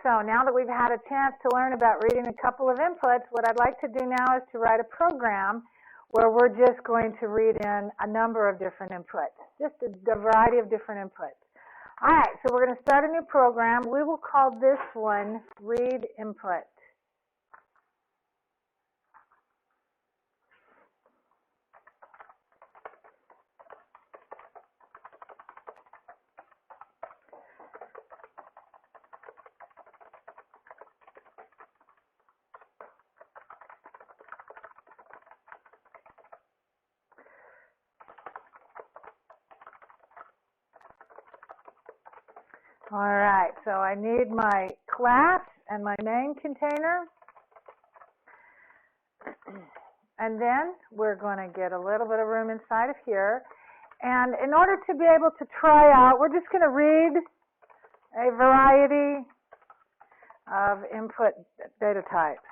so now that we've had a chance to learn about reading a couple of inputs, what I'd like to do now is to write a program where we're just going to read in a number of different inputs, just a variety of different inputs. All right, so we're going to start a new program. We will call this one read input. All right, so I need my class and my main container. And then we're going to get a little bit of room inside of here. And in order to be able to try out, we're just going to read a variety of input data types.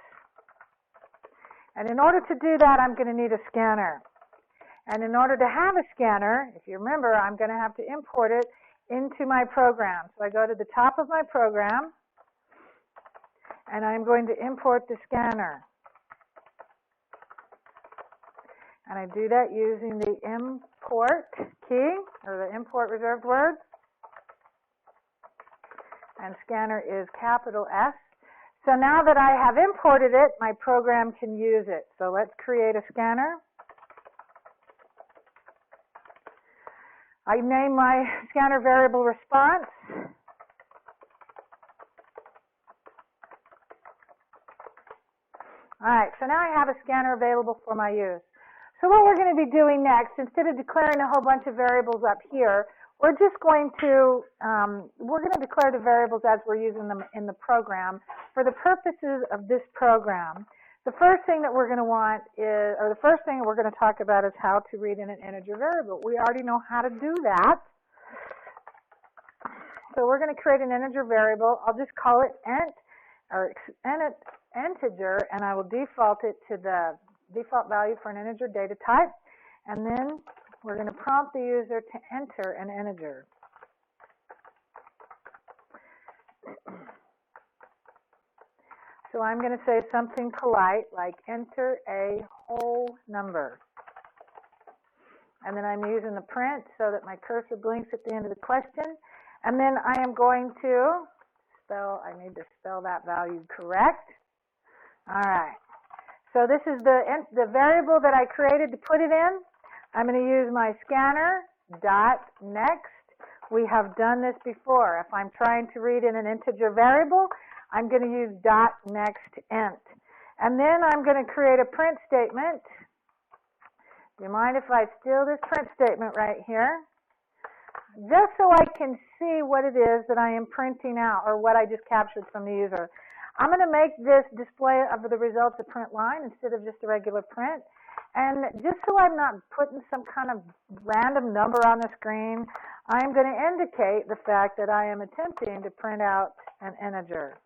And in order to do that, I'm going to need a scanner. And in order to have a scanner, if you remember, I'm going to have to import it into my program. So I go to the top of my program, and I'm going to import the scanner. And I do that using the import key, or the import reserved word. And scanner is capital S. So now that I have imported it, my program can use it. So let's create a scanner. I name my scanner variable response. All right, so now I have a scanner available for my use. So what we're going to be doing next, instead of declaring a whole bunch of variables up here, we're just going to declare the variables as we're using them in the program for the purposes of this program. The first thing that we're going to want is, or the first thing that we're going to talk about is how to read in an integer variable. We already know how to do that. So we're going to create an integer variable. I'll just call it int, or integer, and I will default it to the default value for an integer data type. And then we're going to prompt the user to enter an integer. So I'm going to say something polite like enter a whole number. And then I'm using the print so that my cursor blinks at the end of the question. And then I am going to I need to spell that value correct. All right. So this is the variable that I created to put it in. I'm going to use my scanner dot next. We have done this before. If I'm trying to read in an integer variable, I'm going to use dot next int. And then I'm going to create a print statement. Do you mind if I steal this print statement right here? Just so I can see what it is that I am printing out, or what I just captured from the user. I'm going to make this display of the results a print line instead of just a regular print. And just so I'm not putting some kind of random number on the screen, I'm going to indicate the fact that I am attempting to print out an integer.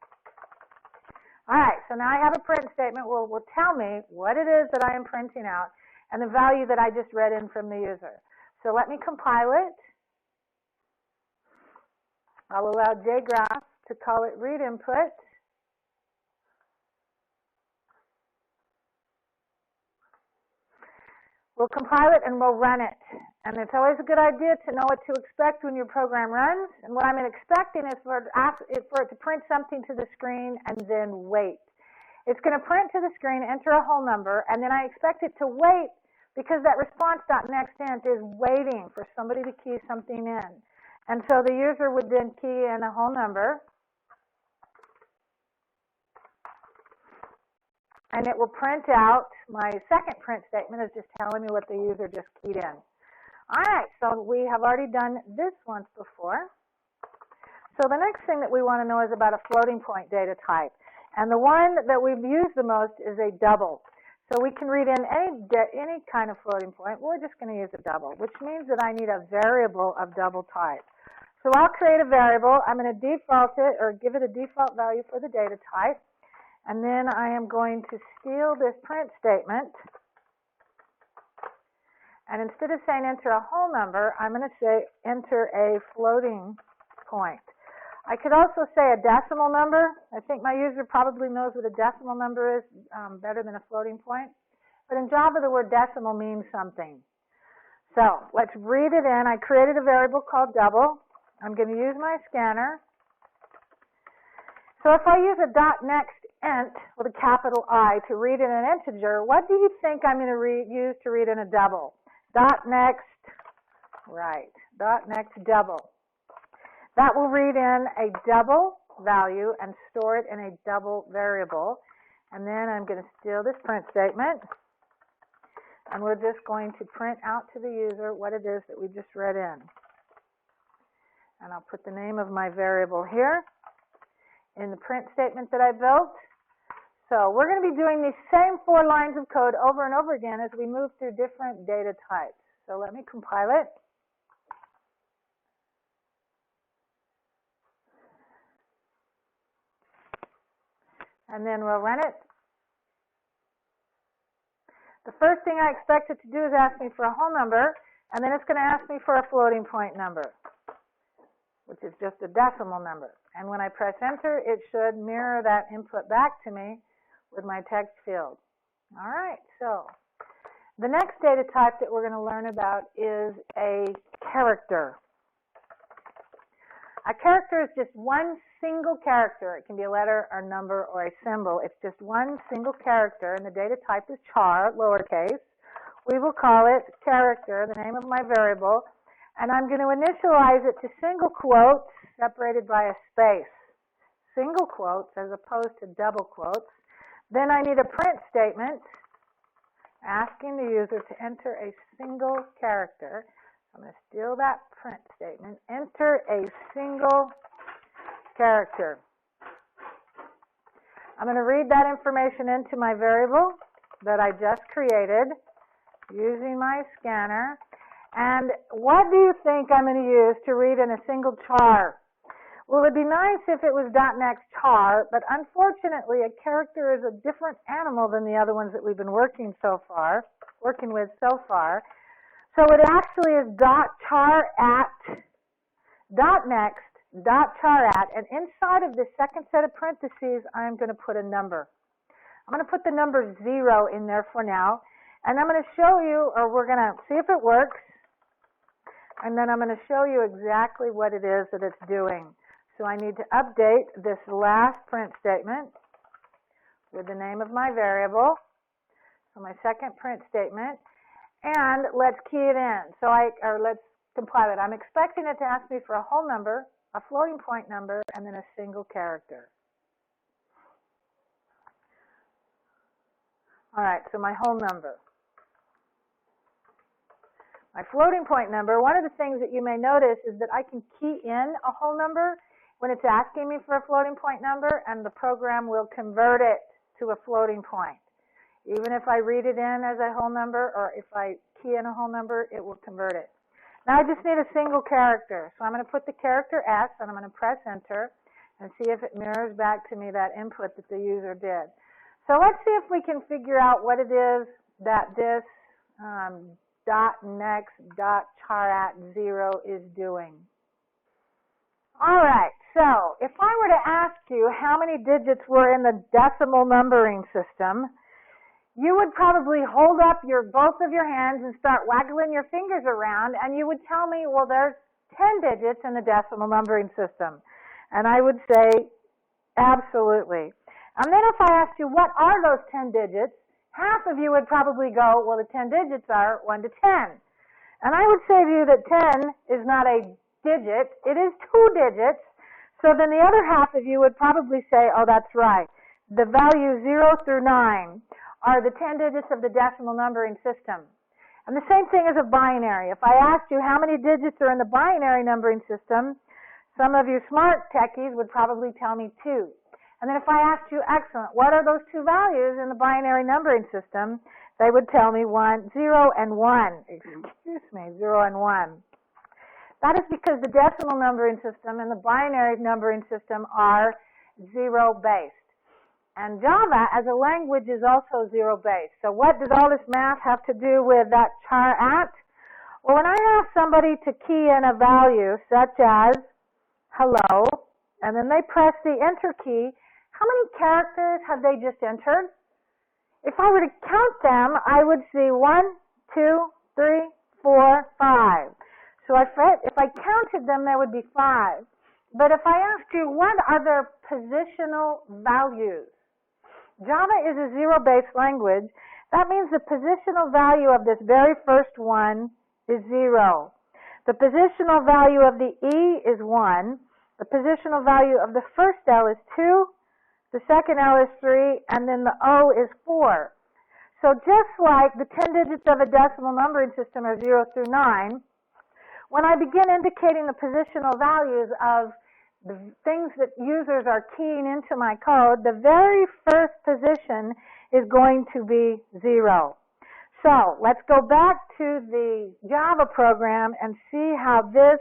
All right, so now I have a print statement will tell me what it is that I am printing out and the value that I just read in from the user. So let me compile it. I'll allow JGraph to call it read input. We'll compile it and we'll run it. And it's always a good idea to know what to expect when your program runs. And what I'm expecting is for it to print something to the screen and then wait. It's going to print to the screen, enter a whole number, and then I expect it to wait because that response.nextInt is waiting for somebody to key something in. And so the user would then key in a whole number. And it will print out, my second print statement is just telling me what the user just keyed in. All right, so we have already done this once before. So the next thing that we want to know is about a floating point data type. And the one that we've used the most is a double. So we can read in any kind of floating point. We're just going to use a double, which means that I need a variable of double type. So I'll create a variable. I'm going to default it, or give it a default value for the data type. And then I am going to steal this print statement. And instead of saying enter a whole number, I'm going to say enter a floating point. I could also say a decimal number. I think my user probably knows what a decimal number is better than a floating point. But in Java, the word decimal means something. So let's read it in. I created a variable called double. I'm going to use my scanner. So if I use a .next int with a capital I to read in an integer, what do you think I'm going to use to read in a double? .next, right, .next double. That will read in a double value and store it in a double variable. And then I'm going to steal this print statement. And we're just going to print out to the user what it is that we just read in. And I'll put the name of my variable here in the print statement that I built. So we're going to be doing these same 4 lines of code over and over again as we move through different data types. So let me compile it. And then we'll run it. The first thing I expect it to do is ask me for a whole number, and then it's going to ask me for a floating point number, which is just a decimal number. And when I press enter, it should mirror that input back to me with my text field. All right, so the next data type that we're going to learn about is a character. A character is just one single character. It can be a letter or number or a symbol. It's just one single character, and the data type is char, lowercase. We will call it character, the name of my variable, and I'm going to initialize it to single quotes separated by a space. Single quotes as opposed to double quotes. Then I need a print statement asking the user to enter a single character. I'm going to steal that print statement. Enter a single character. I'm going to read that information into my variable that I just created using my scanner. And what do you think I'm going to use to read in a single char? Well, it would be nice if it was .next char, but unfortunately a character is a different animal than the other ones that we've been working with so far. So it actually is .char at, .next, .char at, and inside of this second set of parentheses, I'm going to put a number. I'm going to put the number 0 in there for now, and I'm going to show you, or we're going to see if it works, and then I'm going to show you exactly what it is that it's doing. So I need to update this last print statement with the name of my variable, so my second print statement, and let's key it in. So let's compile it. I'm expecting it to ask me for a whole number, a floating point number, and then a single character. All right, so my whole number. My floating point number, one of the things that you may notice is that I can key in a whole number when it's asking me for a floating point number, and the program will convert it to a floating point. Even if I read it in as a whole number, or if I key in a whole number, it will convert it. Now I just need a single character. So I'm going to put the character S, and I'm going to press enter, and see if it mirrors back to me that input that the user did. So let's see if we can figure out what it is that this .next, .char at 0 is doing. All right, so if I were to ask you how many digits were in the decimal numbering system, you would probably hold up both of your hands and start waggling your fingers around, and you would tell me, well, there's 10 digits in the decimal numbering system. And I would say, absolutely. And then if I asked you, what are those 10 digits, half of you would probably go, well, the 10 digits are 1 to 10. And I would say to you that 10 is not a digit, it is 2 digits. So then the other half of you would probably say, oh, that's right. The values 0 through 9 are the 10 digits of the decimal numbering system. And the same thing as a binary. If I asked you how many digits are in the binary numbering system, some of you smart techies would probably tell me 2. And then if I asked you, excellent, what are those 2 values in the binary numbering system? They would tell me 0 and 1. Excuse me, 0 and 1. That is because the decimal numbering system and the binary numbering system are 0-based. And Java, as a language, is also 0-based. So what does all this math have to do with that char at? Well, when I ask somebody to key in a value such as hello, and then they press the enter key, how many characters have they just entered? If I were to count them, I would see 1, 2, 3, 4, 5. So if I counted them, there would be 5. But if I asked you, what are their positional values? Java is a zero-based language. That means the positional value of this very first one is 0. The positional value of the E is 1. The positional value of the first L is 2. The second L is 3. And then the O is 4. So just like the 10 digits of a decimal numbering system are 0 through 9, when I begin indicating the positional values of the things that users are keying into my code, the very first position is going to be 0. So let's go back to the Java program and see how this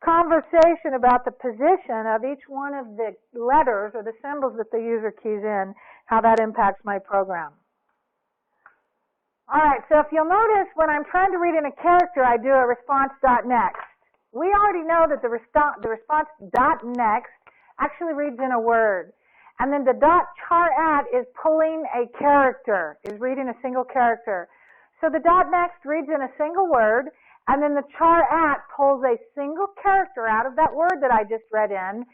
conversation about the position of each one of the letters or the symbols that the user keys in, how that impacts my program. All right, so if you'll notice, when I'm trying to read in a character, I do a response.next. We already know that the response.next actually reads in a word. And then the .char@at is pulling a character, is reading a single character. So the .next reads in a single word, and then the char@at pulls a single character out of that word that I just read in,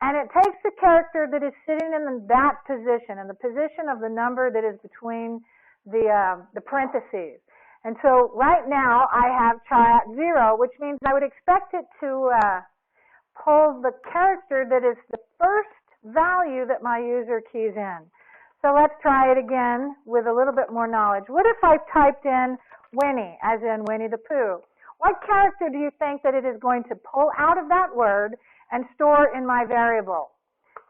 and it takes the character that is sitting in that position, in the position of the number that is between the parentheses. And so right now I have char@ 0, which means I would expect it to pull the character that is the first value that my user keys in. So let's try it again with a little bit more knowledge. What if I typed in Winnie, as in Winnie the Pooh? What character do you think that it is going to pull out of that word and store in my variable?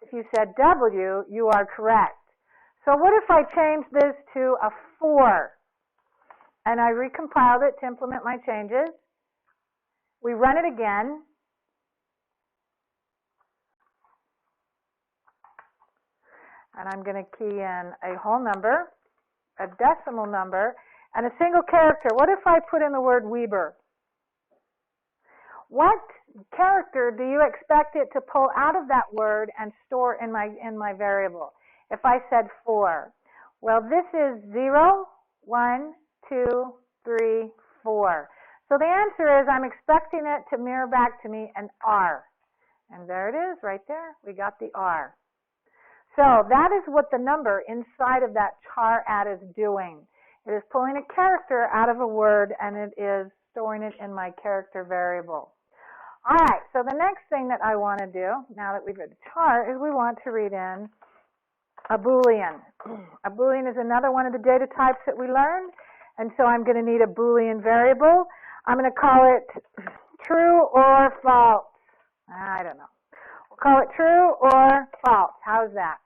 If you said W, you are correct. So what if I change this to a 4? And I recompiled it to implement my changes. We run it again. And I'm going to key in a whole number, a decimal number, and a single character. What if I put in the word Weber? What character do you expect it to pull out of that word and store in my variable? If I said 4, well, this is 0, 1, 2, 3, 4. So the answer is I'm expecting it to mirror back to me an R. And there it is, right there. We got the R. So that is what the number inside of that char@ is doing. It is pulling a character out of a word, and it is storing it in my character variable. All right, so the next thing that I want to do, now that we've read the char, is we want to read in a Boolean. A Boolean is another one of the data types that we learned, and so I'm going to need a Boolean variable. I'm going to call it true or false. I don't know. We'll call it true or false. How's that?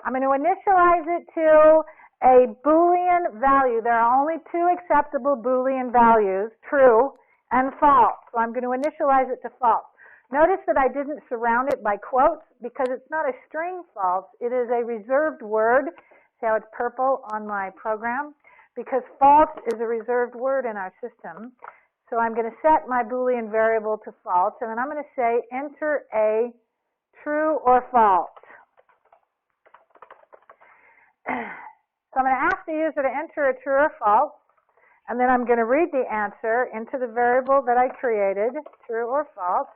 I'm going to initialize it to a Boolean value. There are only 2 acceptable Boolean values, true and false. So I'm going to initialize it to false. Notice that I didn't surround it by quotes because it's not a string false. It is a reserved word. See how it's purple on my program? Because false is a reserved word in our system. So I'm going to set my Boolean variable to false, and then I'm going to say enter a true or false. So I'm going to ask the user to enter a true or false, and then I'm going to read the answer into the variable that I created, true or false.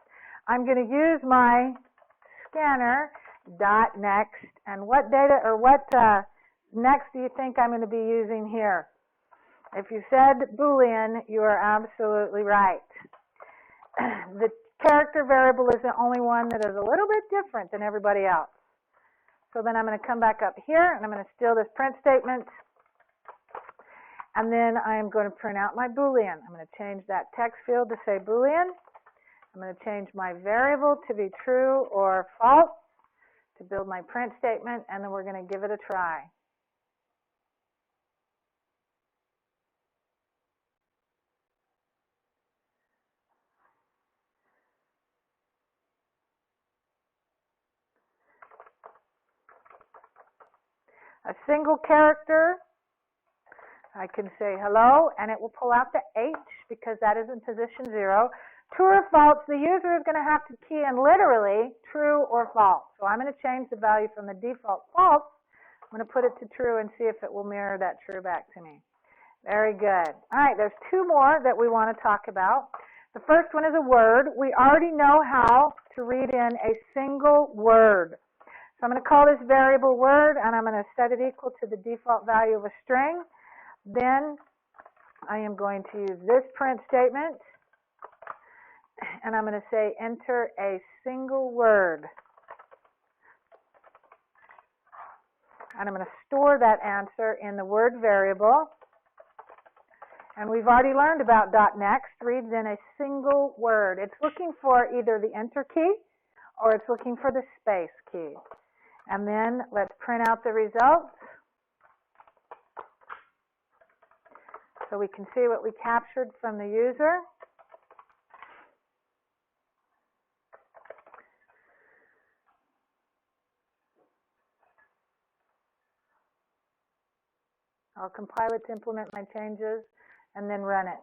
I'm going to use my scanner .next, and what data or what next do you think I'm going to be using here? If you said Boolean, you are absolutely right. The character variable is the only one that is a little bit different than everybody else. So then I'm going to come back up here, and I'm going to steal this print statement, and then I'm going to print out my Boolean. I'm going to change that text field to say Boolean. I'm going to change my variable to be true or false to build my print statement, and then we're going to give it a try. A single character, I can say hello, and it will pull out the H because that is in position 0. True or false, the user is going to have to key in literally true or false. So I'm going to change the value from the default false. I'm going to put it to true and see if it will mirror that true back to me. Very good. All right, there's two more that we want to talk about. The first one is a word. We already know how to read in a single word. So I'm going to call this variable word, and I'm going to set it equal to the default value of a string. Then I am going to use this print statement, and I'm going to say enter a single word. And I'm going to store that answer in the word variable. And we've already learned about .next reads in a single word. It's looking for either the enter key or it's looking for the space key. And then let's print out the results so we can see what we captured from the user. I'll compile it to implement my changes and then run it.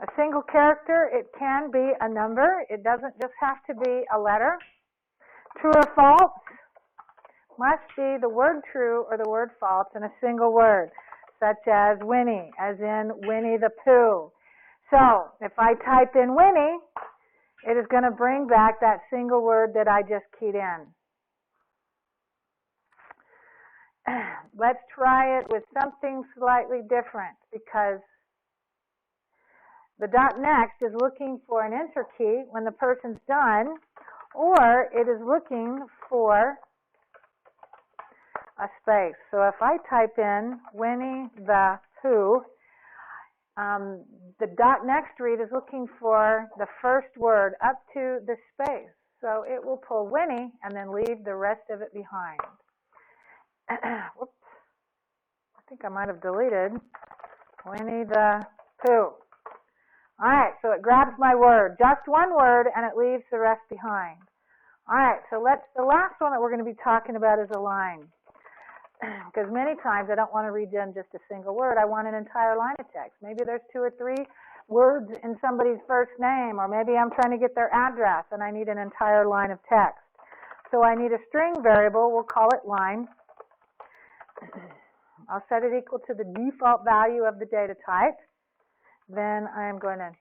A single character, it can be a number. It doesn't just have to be a letter. True or false must be the word true or the word false in a single word, such as Winnie, as in Winnie the Pooh. So if I type in Winnie, it is going to bring back that single word that I just keyed in. Let's try it with something slightly different, because the .next is looking for an enter key when the person's done, or it is looking for a space. So if I type in Winnie the Pooh, the .next read is looking for the first word up to the space. So it will pull Winnie and then leave the rest of it behind. Whoops. I think I might have deleted Winnie the Pooh. All right, so it grabs my word, just one word, and it leaves the rest behind. All right, so the last one that we're going to be talking about is a line. Because many times I don't want to read in just a single word. I want an entire line of text. Maybe there's 2 or 3 words in somebody's first name, or maybe I'm trying to get their address and I need an entire line of text. So I need a string variable. We'll call it line. I'll set it equal to the default value of the data type. Then I'm going to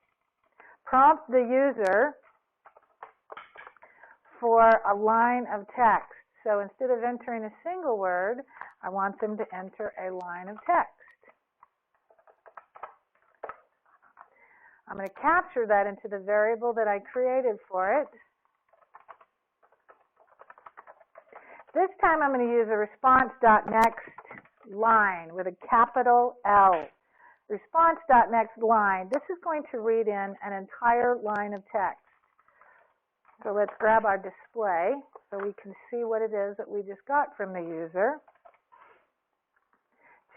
prompt the user for a line of text. So instead of entering a single word, I want them to enter a line of text. I'm going to capture that into the variable that I created for it. This time I'm going to use a response.next line with a capital L. Response.next line. This is going to read in an entire line of text. So let's grab our display so we can see what it is that we just got from the user.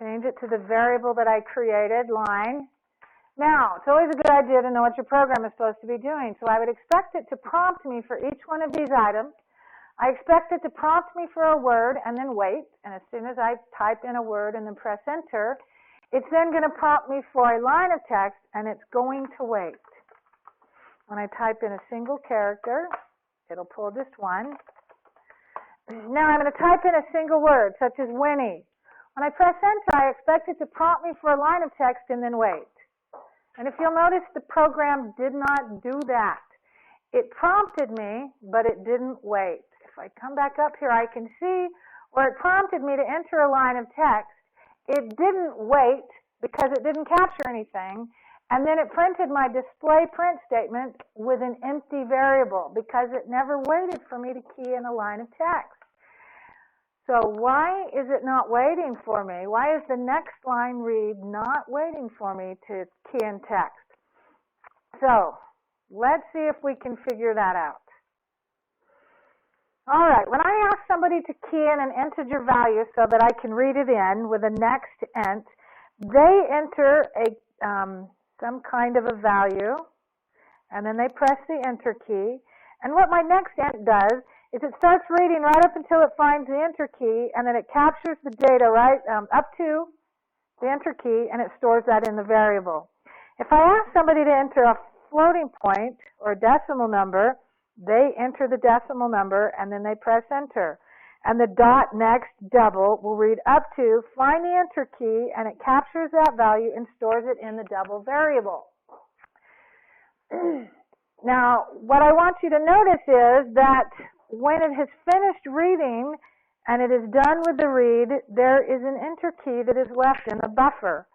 Change it to the variable that I created, line. Now, it's always a good idea to know what your program is supposed to be doing. So I would expect it to prompt me for each one of these items. I expect it to prompt me for a word and then wait. And as soon as I type in a word and then press enter, it's then going to prompt me for a line of text, and it's going to wait. When I type in a single character, it'll pull just one. Now I'm going to type in a single word, such as Winnie. When I press enter, I expect it to prompt me for a line of text and then wait. And if you'll notice, the program did not do that. It prompted me, but it didn't wait. If I come back up here, I can see where it prompted me to enter a line of text. It didn't wait because it didn't capture anything. And then it printed my display print statement with an empty variable because it never waited for me to key in a line of text. So why is it not waiting for me? Why is the next line read not waiting for me to key in text? So let's see if we can figure that out. All right, when I ask somebody to key in an integer value so that I can read it in with a next int, they enter some kind of a value, and then they press the enter key. And what my next int does is it starts reading right up until it finds the enter key, and then it captures the data right up to the enter key, and it stores that in the variable. If I ask somebody to enter a floating point or a decimal number, they enter the decimal number, and then they press enter. And the dot next double will read up to, find the enter key, and it captures that value and stores it in the double variable. Now, what I want you to notice is that when it has finished reading and it is done with the read, there is an enter key that is left in the buffer.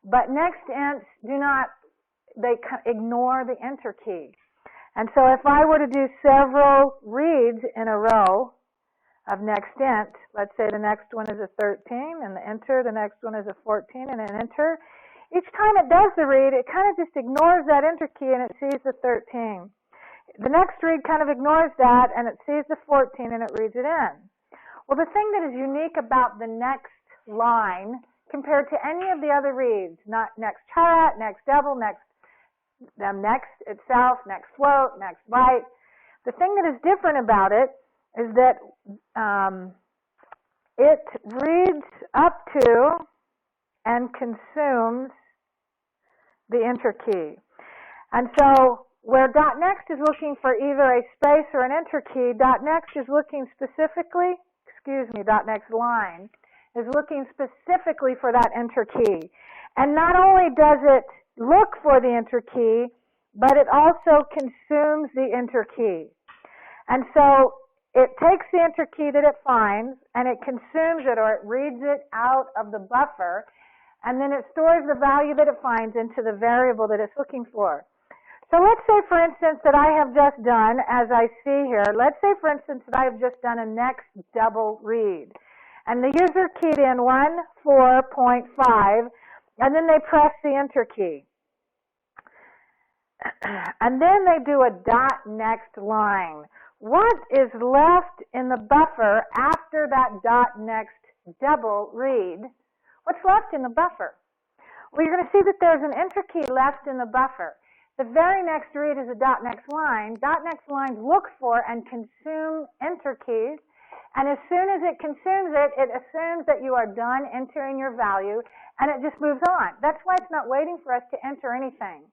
But next ints do not, they ignore the enter key. And so if I were to do several reads in a row of next int, let's say the next one is a 13 and the enter, the next one is a 14 and an enter, each time it does the read, it kind of just ignores that enter key and it sees the 13. The next read kind of ignores that and it sees the 14 and it reads it in. Well, the thing that is unique about the next line compared to any of the other reads, not next chat, next double, next itself, next float, next byte, the thing that is different about it is that it reads up to and consumes the enter key. And so where .next is looking for either a space or an enter key, .next is looking specifically, .next line is looking specifically for that enter key. And not only does it look for the enter key, but it also consumes the enter key. And so it takes the enter key that it finds and it consumes it, or it reads it out of the buffer, and then it stores the value that it finds into the variable that it's looking for. So let's say, for instance, that I have just done, as I see here, let's say, for instance, that I have just done a next double read. And the user keyed in 14.5, and then they press the enter key. And then they do a .next line. What is left in the buffer after that .next double read? What's left in the buffer? Well, you're going to see that there's an enter key left in the buffer. The very next read is a .next line. .next lines look for and consume enter keys, and as soon as it consumes it, it assumes that you are done entering your value, and it just moves on. That's why it's not waiting for us to enter anything.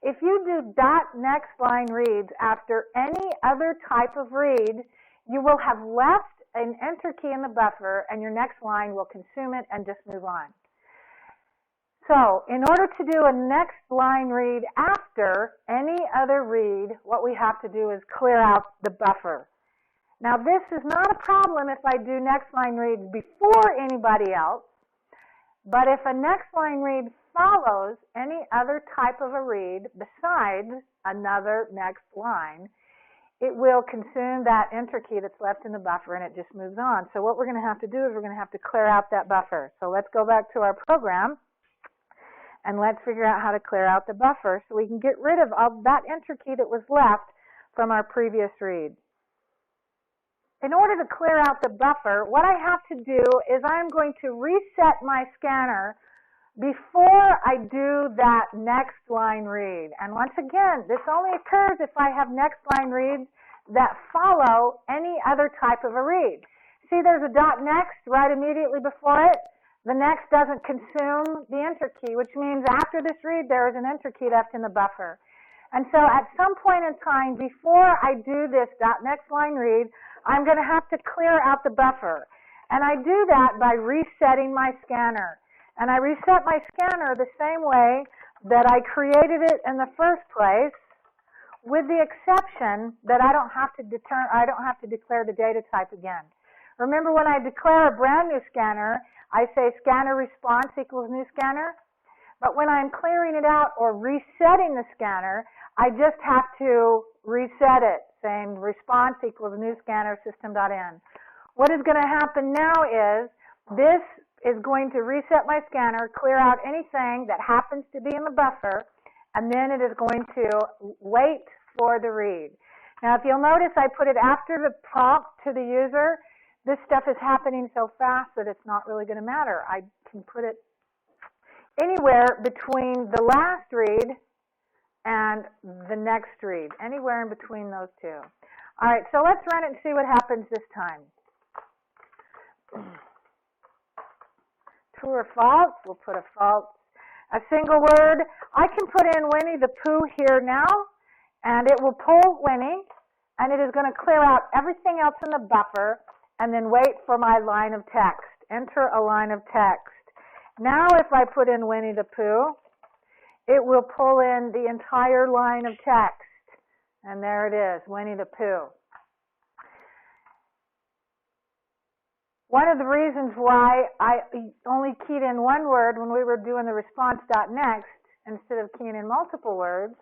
If you do .next line reads after any other type of read, you will have left an enter key in the buffer, and your next line will consume it and just move on. So, in order to do a next line read after any other read, what we have to do is clear out the buffer. Now, this is not a problem if I do next line reads before anybody else, but if a next line read follows any other type of a read besides another next line, it will consume that enter key that's left in the buffer and it just moves on. So what we're going to have to do is we're going to have to clear out that buffer. So let's go back to our program and let's figure out how to clear out the buffer so we can get rid of all that enter key that was left from our previous read. In order to clear out the buffer, what I have to do is I'm going to reset my scanner before I do that next line read. And once again, this only occurs if I have next line reads that follow any other type of a read. See, there's a .next right immediately before it. The next doesn't consume the enter key, which means after this read, there is an enter key left in the buffer. And so at some point in time, before I do this .next line read, I'm going to have to clear out the buffer. And I do that by resetting my scanner. And I reset my scanner the same way that I created it in the first place, with the exception that I don't have to declare the data type again. Remember, when I declare a brand new scanner, I say scanner response equals new scanner. But when I'm clearing it out or resetting the scanner, I just have to reset it, saying response equals new scanner system.in. What is going to happen now is this is going to reset my scanner, clear out anything that happens to be in the buffer, and then it is going to wait for the read. Now, if you'll notice, I put it after the prompt to the user. This stuff is happening so fast that it's not really going to matter. I can put it anywhere between the last read and the next read, anywhere in between those two. All right, so let's run it and see what happens this time. True or false? We'll put a false. A single word. I can put in Winnie the Pooh here now, and it will pull Winnie, and it is going to clear out everything else in the buffer, and then wait for my line of text. Enter a line of text. Now if I put in Winnie the Pooh, it will pull in the entire line of text. And there it is, Winnie the Pooh. One of the reasons why I only keyed in one word when we were doing the response.next instead of keying in multiple words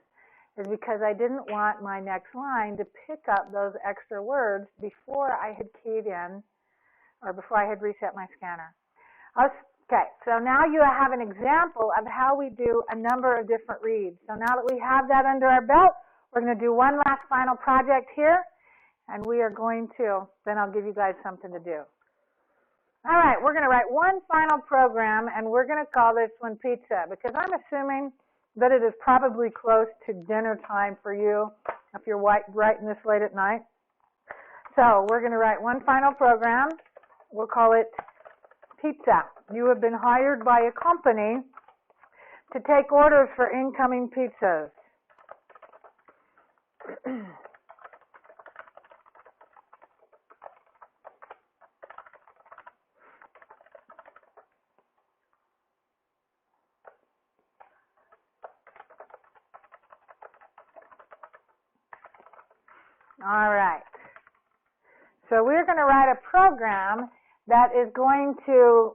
is because I didn't want my next line to pick up those extra words before I had keyed in or before I had reset my scanner. Okay, so now you have an example of how we do a number of different reads. So now that we have that under our belt, we're going to do one last final project here, and we are going to, then I'll give you guys something to do. All right, we're going to write one final program, and we're going to call this one pizza, because I'm assuming that it is probably close to dinner time for you if you're writing this late at night. So we're going to write one final program. We'll call it pizza. You have been hired by a company to take orders for incoming pizzas. All right. So we're going to write a program that is going to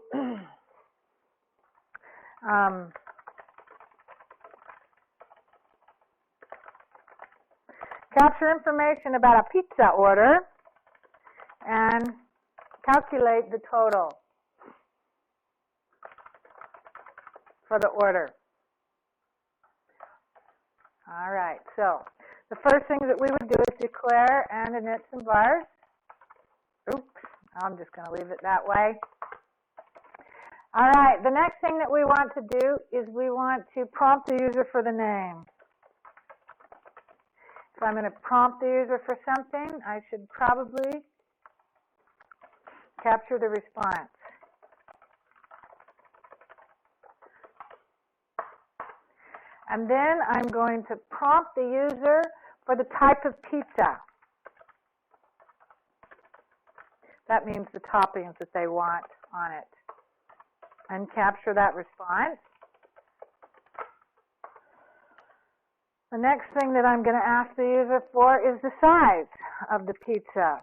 capture information about a pizza order and calculate the total for the order. All right, so the first thing that we would do is declare and init some vars. Oops, I'm just going to leave it that way. All right, the next thing that we want to do is we want to prompt the user for the name. If I'm going to prompt the user for something, I should probably capture the response. And then I'm going to prompt the user for the type of pizza. That means the toppings that they want on it. And capture that response. The next thing that I'm going to ask the user for is the size of the pizza.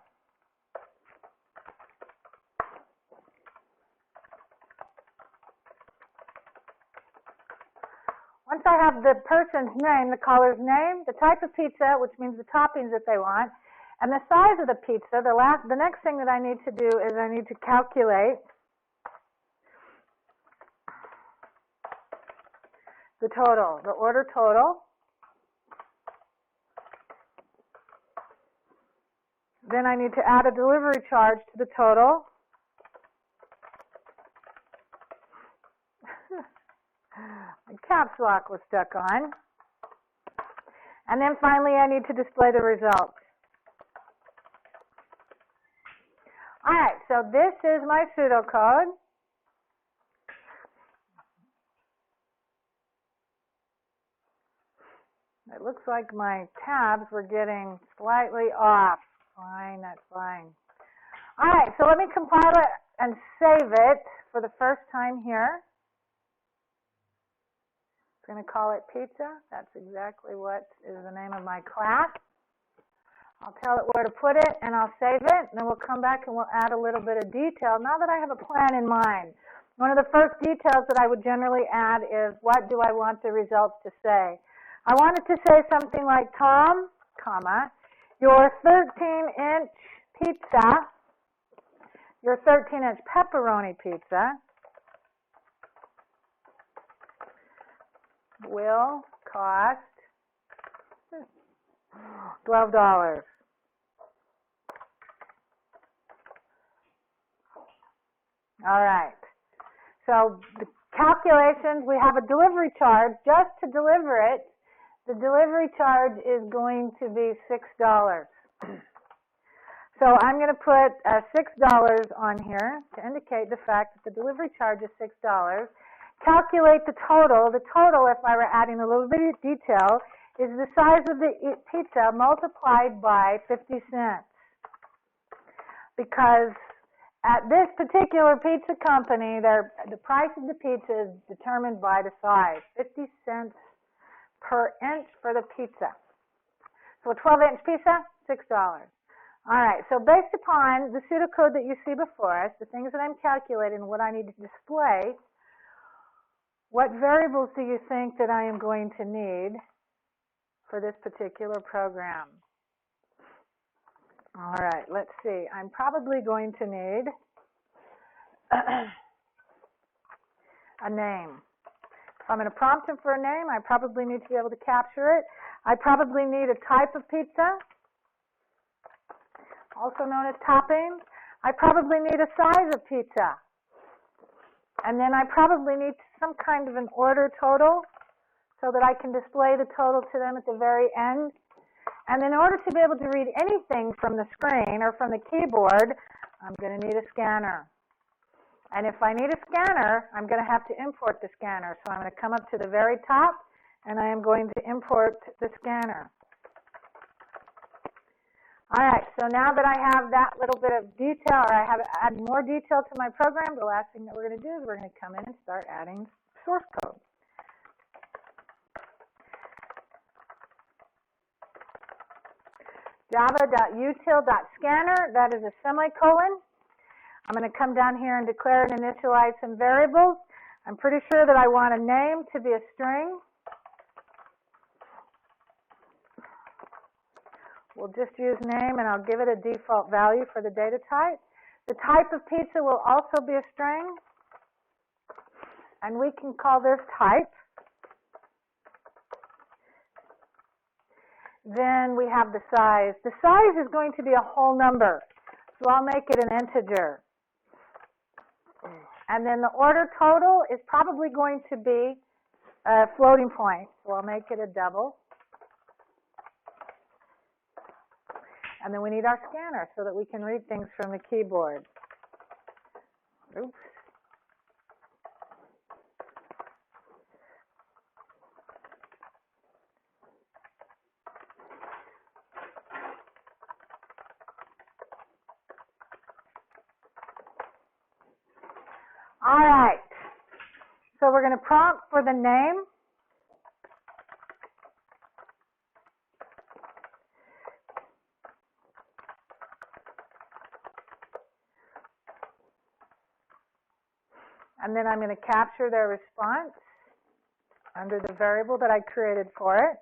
Once I have the person's name, the caller's name, the type of pizza, which means the toppings that they want, and the size of the pizza, the next thing that I need to do is I need to calculate the total, the order total. Then I need to add a delivery charge to the total. The caps lock was stuck on. And then finally I need to display the results. All right, so this is my pseudocode. It looks like my tabs were getting slightly off. Fine, that's fine. All right, so let me compile it and save it for the first time here. I'm going to call it pizza. That's exactly what is the name of my class. I'll tell it where to put it, and I'll save it. And then we'll come back and we'll add a little bit of detail. Now that I have a plan in mind, one of the first details that I would generally add is what do I want the results to say. I want it to say something like, Tom, comma, your 13-inch pizza, your 13-inch pepperoni pizza will cost $12. All right. So the calculations, we have a delivery charge. Just to deliver it, the delivery charge is going to be $6. So I'm going to put $6 on here to indicate the fact that the delivery charge is $6. Calculate the total. The total, if I were adding a little bit of detail, is the size of the pizza multiplied by 50 cents. Because at this particular pizza company, the price of the pizza is determined by the size, 50 cents per inch for the pizza. So a 12-inch pizza, $6. All right, so based upon the pseudocode that you see before us, the things that I'm calculating, what I need to display, what variables do you think that I am going to need for this particular program? All right, let's see. I'm probably going to need a name. If I'm going to prompt him for a name, I probably need to be able to capture it. I probably need a type of pizza, also known as toppings. I probably need a size of pizza. And then I probably need some kind of an order total so that I can display the total to them at the very end. And in order to be able to read anything from the screen or from the keyboard, I'm going to need a scanner. And if I need a scanner, I'm going to have to import the scanner. So I'm going to come up to the very top, and I am going to import the scanner. All right, so now that I have that little bit of detail, or I have added more detail to my program, the last thing that we're going to do is we're going to come in and start adding source code. Java.util.scanner, that is a semicolon. I'm going to come down here and declare and initialize some variables. I'm pretty sure that I want a name to be a string. We'll just use name, and I'll give it a default value for the data type. The type of pizza will also be a string, and we can call this type. Then we have the size. The size is going to be a whole number, so I'll make it an integer. And then the order total is probably going to be a floating point, so I'll make it a double. And then we need our scanner so that we can read things from the keyboard. Oops. All right. So we're going to prompt for the name. And then I'm going to capture their response under the variable that I created for it.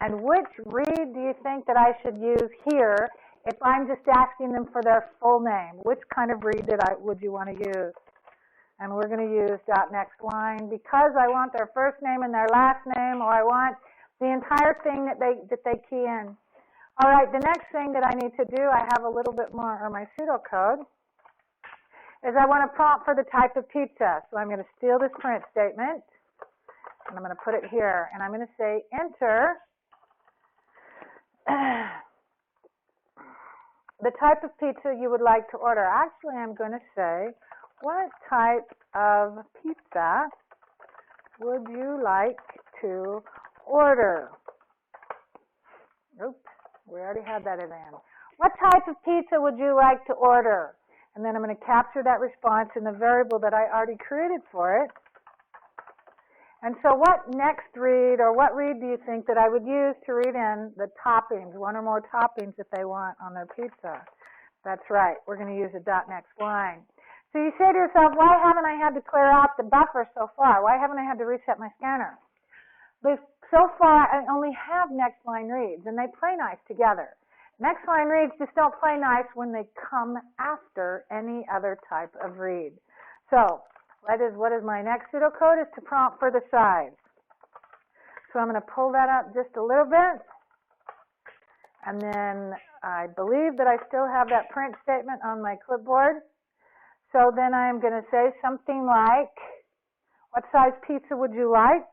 And which read do you think that I should use here if I'm just asking them for their full name? Which kind of read would you want to use? And we're going to use .nextLine because I want their first name and their last name, or I want the entire thing that they key in. All right, the next thing that I need to do, I have a little bit more of my pseudocode, is I want to prompt for the type of pizza. So I'm going to steal this print statement, and I'm going to put it here. And I'm going to say, enter the type of pizza you would like to order. Actually, I'm going to say, what type of pizza would you like to order? Oops. We already had that in there. What type of pizza would you like to order? And then I'm going to capture that response in the variable that I already created for it. And so what next read, or what read do you think that I would use to read in the toppings, one or more toppings that they want on their pizza? That's right. We're going to use a .nextLine. So you say to yourself, why haven't I had to clear out the buffer so far? Why haven't I had to reset my scanner? But so far, I only have NextLine reads, and they play nice together. NextLine reads just don't play nice when they come after any other type of read. So, what is my next pseudocode is to prompt for the size. So I'm going to pull that up just a little bit, and then I believe that I still have that print statement on my clipboard. So then I'm going to say something like, what size pizza would you like?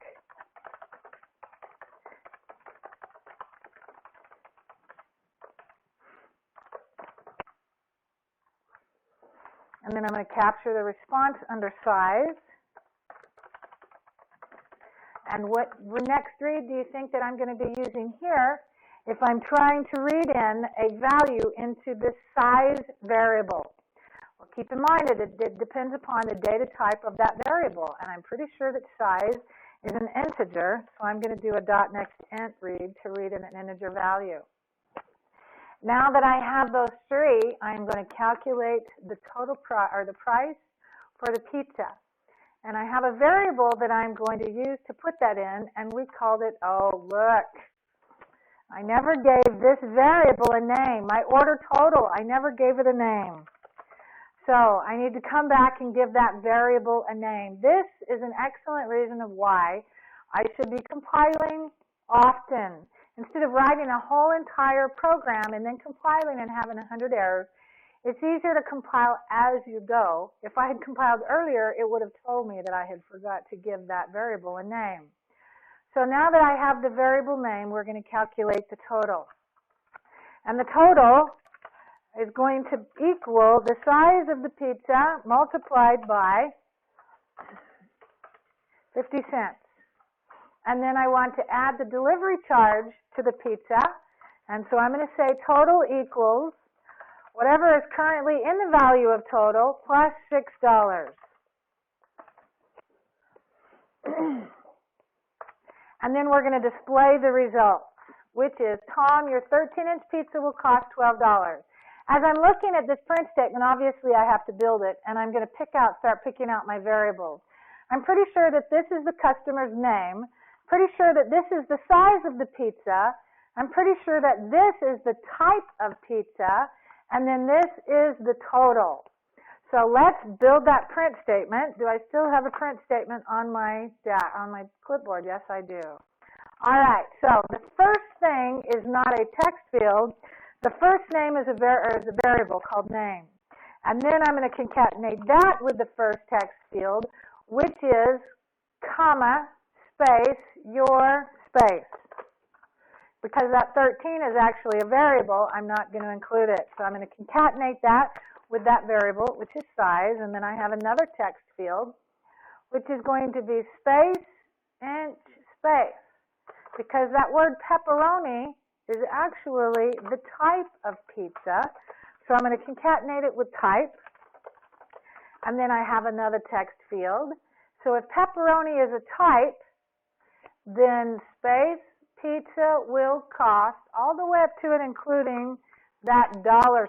And then I'm going to capture the response under size. And what next read do you think that I'm going to be using here if I'm trying to read in a value into this size variable? Well, keep in mind that it depends upon the data type of that variable, and I'm pretty sure that size is an integer, so I'm going to do a .next int read to read in an integer value. Now that I have those three, I'm going to calculate the total the price for the pizza. And I have a variable that I'm going to use to put that in, and we called it, oh, look, I never gave this variable a name. My order total, I never gave it a name. So I need to come back and give that variable a name. This is an excellent reason of why I should be compiling often. Instead of writing a whole entire program and then compiling and having 100 errors, it's easier to compile as you go. If I had compiled earlier, it would have told me that I had forgot to give that variable a name. So now that I have the variable name, we're going to calculate the total. And the total is going to equal the size of the pizza multiplied by 50 cents. And then I want to add the delivery charge to the pizza. And so I'm going to say total equals whatever is currently in the value of total plus $6. And then we're going to display the results, which is, Tom, your 13-inch pizza will cost $12. As I'm looking at this print statement, obviously I have to build it, and I'm going to start picking out my variables. I'm pretty sure that this is the customer's name, pretty sure that this is the size of the pizza, I'm pretty sure that this is the type of pizza, and then this is the total. So let's build that print statement. Do I still have a print statement on my clipboard? Yes, I do. All right, so the first thing is not a text field. The first name is a variable called name. And then I'm going to concatenate that with the first text field, which is comma, space, your space. Because that 13 is actually a variable, I'm not going to include it. So I'm going to concatenate that with that variable, which is size, and then I have another text field, which is going to be space, inch, space. Because that word pepperoni is actually the type of pizza. So I'm going to concatenate it with type. And then I have another text field. So if pepperoni is a type, then space pizza will cost all the way up to it, including that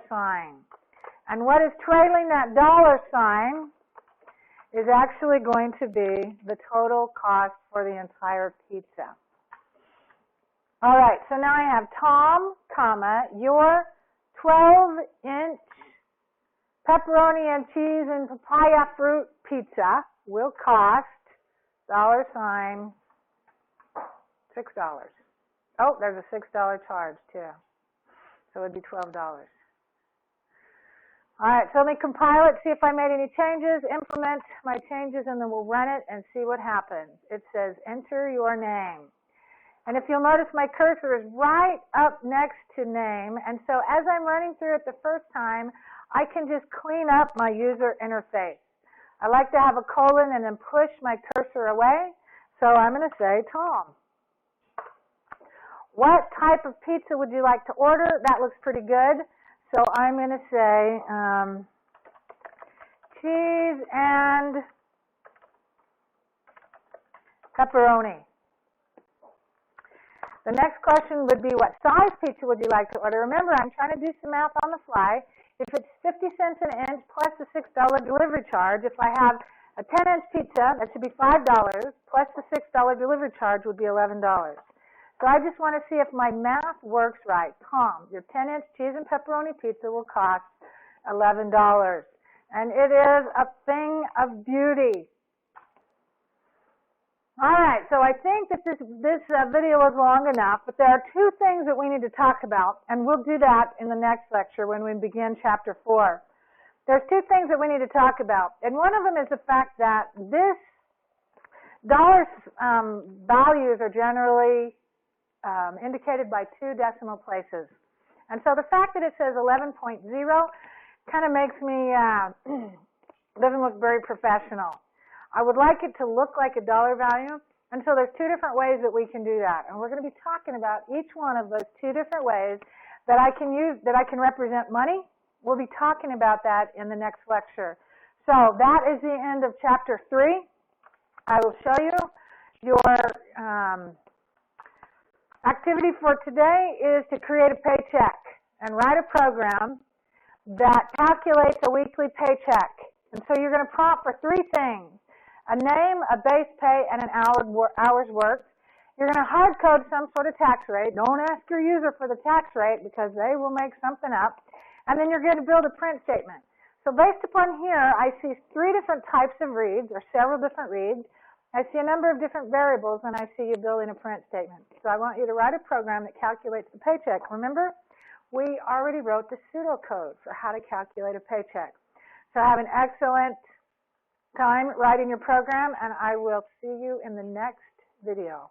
$sign. And what is trailing that $sign is actually going to be the total cost for the entire pizza. All right, so now I have Tom, comma, your 12-inch pepperoni and cheese and papaya fruit pizza will cost $6. Oh, there's a $6 charge too. So it would be $12. All right, so let me compile it, see if I made any changes, implement my changes, and then we'll run it and see what happens. It says enter your name. And if you'll notice, my cursor is right up next to name, and so as I'm running through it the first time, I can just clean up my user interface. I like to have a colon and then push my cursor away, so I'm going to say Tom. What type of pizza would you like to order? That looks pretty good. So I'm going to say cheese and pepperoni. The next question would be, what size pizza would you like to order? Remember, I'm trying to do some math on the fly. If it's 50 cents an inch plus the $6 delivery charge, if I have a 10-inch pizza, that should be $5, plus the $6 delivery charge would be $11. So I just want to see if my math works right. Tom, your 10-inch cheese and pepperoni pizza will cost $11. And it is a thing of beauty. All right, so I think that this video is long enough, but there are two things that we need to talk about, and we'll do that in the next lecture when we begin Chapter 4. There's two things that we need to talk about, and one of them is the fact that this dollar values are generally indicated by two decimal places. And so the fact that it says 11.0 kind of makes me, doesn't look very professional. I would like it to look like a dollar value, and so there's two different ways that we can do that. And we're going to be talking about each one of those two different ways that I can use, that I can represent money. We'll be talking about that in the next lecture. So that is the end of Chapter 3. I will show you your activity for today is to create a paycheck and write a program that calculates a weekly paycheck. And so you're going to prompt for three things: a name, a base pay, and an hours worked. You're going to hard code some sort of tax rate. Don't ask your user for the tax rate because they will make something up. And then you're going to build a print statement. So based upon here, I see three different types of reads, or several different reads. I see a number of different variables, and I see you building a print statement. So I want you to write a program that calculates the paycheck. Remember, we already wrote the pseudocode for how to calculate a paycheck. So have an excellent time writing your program, and I will see you in the next video.